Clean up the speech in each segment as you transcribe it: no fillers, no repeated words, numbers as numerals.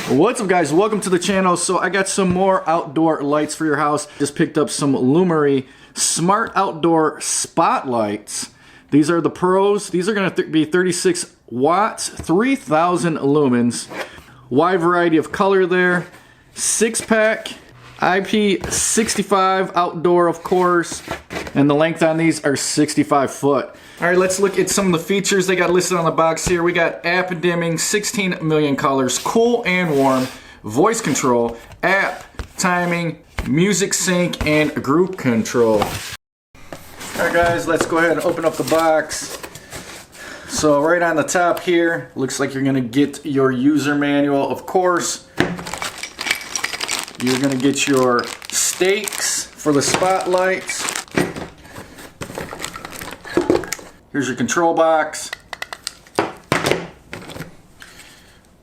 What's up, guys? Welcome to the channel. So I got some more outdoor lights for your house. Just picked up some Lumary smart outdoor spotlights. These are the pros. These are going to be 36 watts, 3000 lumens. Wide variety of color there. 6-pack, IP65 outdoor, of course. And the length on these are 65 foot. All right, let's look at some of the features they got listed on the box here. We got app dimming, 16 million colors, cool and warm, voice control, app, timing, music sync, and group control. All right, guys, let's go ahead and open up the box. So right on the top here, looks like you're gonna get your user manual, of course. You're gonna get your stakes for the spotlights. Here's your control box,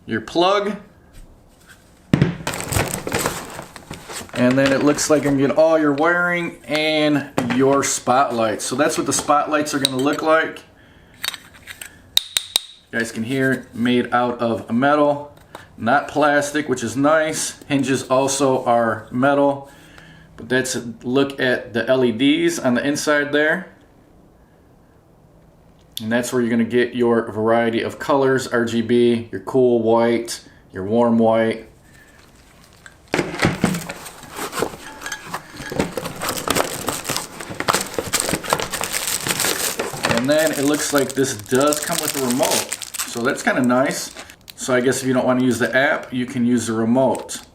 your plug, and then it looks like you can get all your wiring and your spotlights. So that's what the spotlights are going to look like. You guys can hear, made out of metal, not plastic, which is nice. Hinges also are metal, but that's a look at the LEDs on the inside there. And that's where you're going to get your variety of colors, RGB, your cool white, your warm white. And then it looks like this does come with a remote. So that's kind of nice. So I guess if you don't want to use the app, you can use the remote.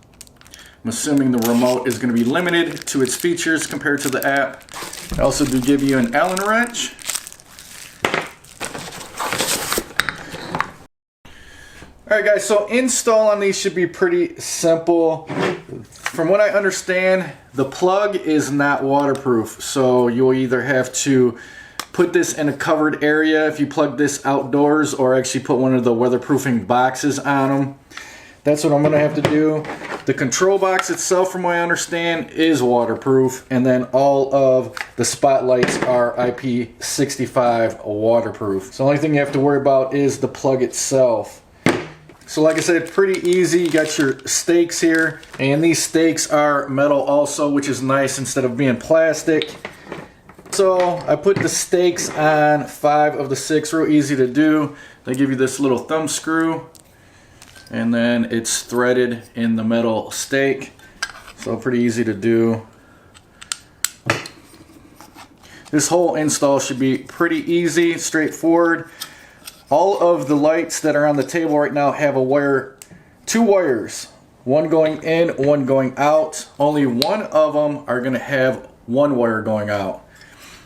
I'm assuming the remote is going to be limited to its features compared to the app. They also do give you an Allen wrench. Alright, guys, so install on these should be pretty simple. From what I understand, the plug is not waterproof, so you'll either have to put this in a covered area if you plug this outdoors, or actually put one of the weatherproofing boxes on them. That's what I'm going to have to do. The control box itself, from what I understand, is waterproof, and then all of the spotlights are IP65 waterproof. So the only thing you have to worry about is the plug itself. So like I said, pretty easy. You got your stakes here, and these stakes are metal also, which is nice instead of being plastic. So I put the stakes on 5 of the 6, real easy to do. They give you this little thumb screw, and then it's threaded in the metal stake. So pretty easy to do. This whole install should be pretty easy, straightforward. All of the lights that are on the table right now have a wire, 2 wires, one going in, one going out. Only one of them are going to have 1 wire going out.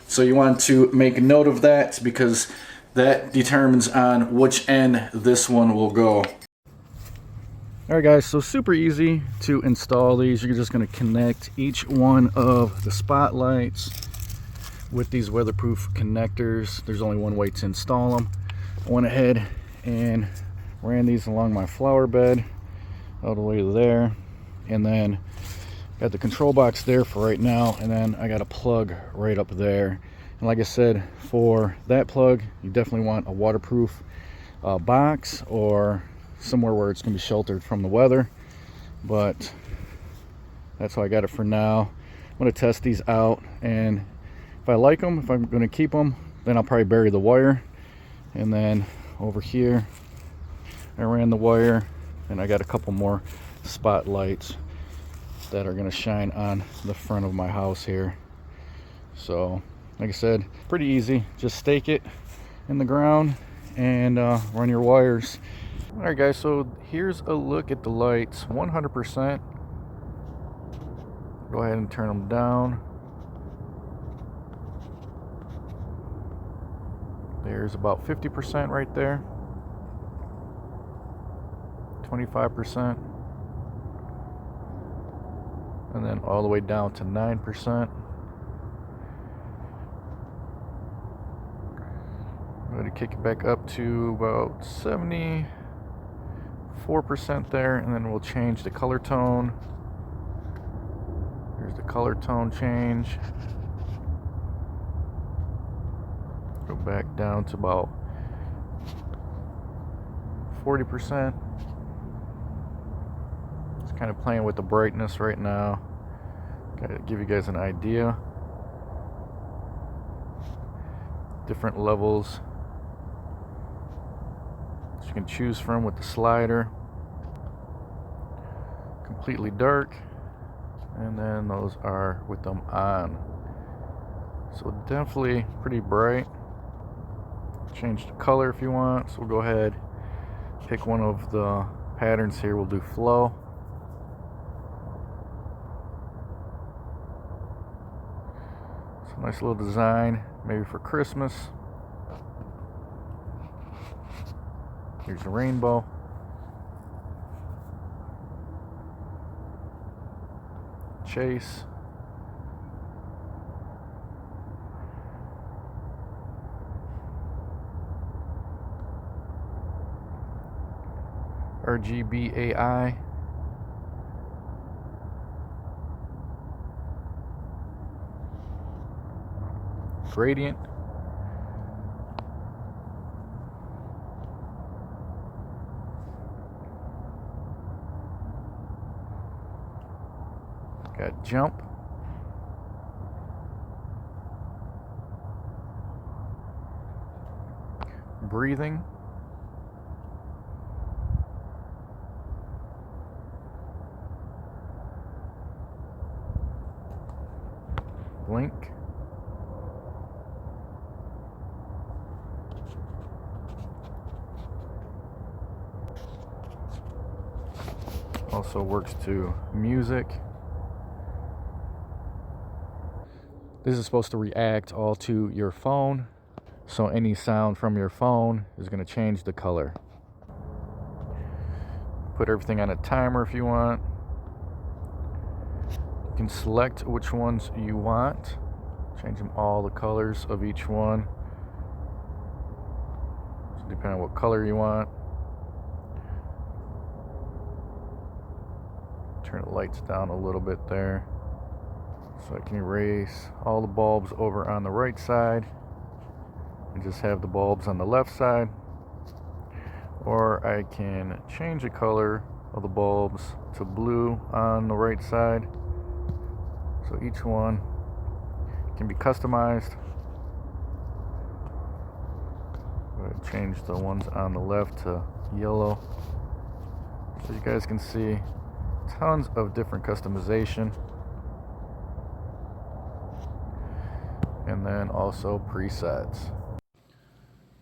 So you want to make note of that, because that determines on which end this one will go. Alright, guys, so super easy to install these. You're just going to connect each one of the spotlights with these weatherproof connectors. There's only one way to install them. I went ahead and ran these along my flower bed all the way to there, and then got the control box there for right now, and then I got a plug right up there. And like I said, for that plug, you definitely want a waterproof box, or somewhere where it's going to be sheltered from the weather, but that's how I got it for now. I'm going to test these out, and if I like them, if I'm going to keep them, then I'll probably bury the wire. And then over here I ran the wire, and I got a couple more spotlights that are going to shine on the front of my house here. So like I said, pretty easy. Just stake it in the ground and run your wires. Alright, guys, so here's a look at the lights. 100%. Go ahead and turn them down. There's about 50% right there, 25%, and then all the way down to 9%. I'm going to kick it back up to about 74% there, and then we'll change the color tone. Here's the color tone change. Go back down to about 40%. kind of playing with the brightness right now. Gotta give you guys an idea. Different levels that you can choose from with the slider. Completely dark, and then those are with them on. So definitely pretty bright. Change the color if you want. So we'll go ahead, pick one of the patterns here. We'll do flow. It's a nice little design, maybe for Christmas. Here's a rainbow. Chase. RGBAI. Gradient. Got jump. Breathing. Blink. Also works to music. This is supposed to react all to your phone, so any sound from your phone is going to change the color. Put everything on a timer if you want. You can select which ones you want. Change them all the colors of each one. So depending on what color you want. Turn the lights down a little bit there. So I can erase all the bulbs over on the right side and just have the bulbs on the left side. Or I can change the color of the bulbs to blue on the right side. So each one can be customized. Change the ones on the left to yellow. So you guys can see tons of different customization. And then also presets.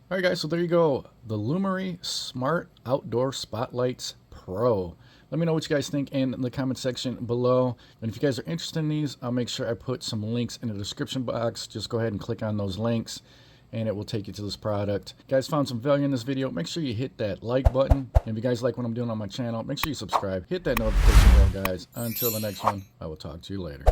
Alright guys, so there you go. The Lumary Smart Outdoor Spotlights Pro. Let me know what you guys think in the comment section below. And if you guys are interested in these, I'll make sure I put some links in the description box. Just go ahead and click on those links and it will take you to this product. If you guys found some value in this video, make sure you hit that like button. And if you guys like what I'm doing on my channel, make sure you subscribe. Hit that notification bell, guys. Until the next one, I will talk to you later.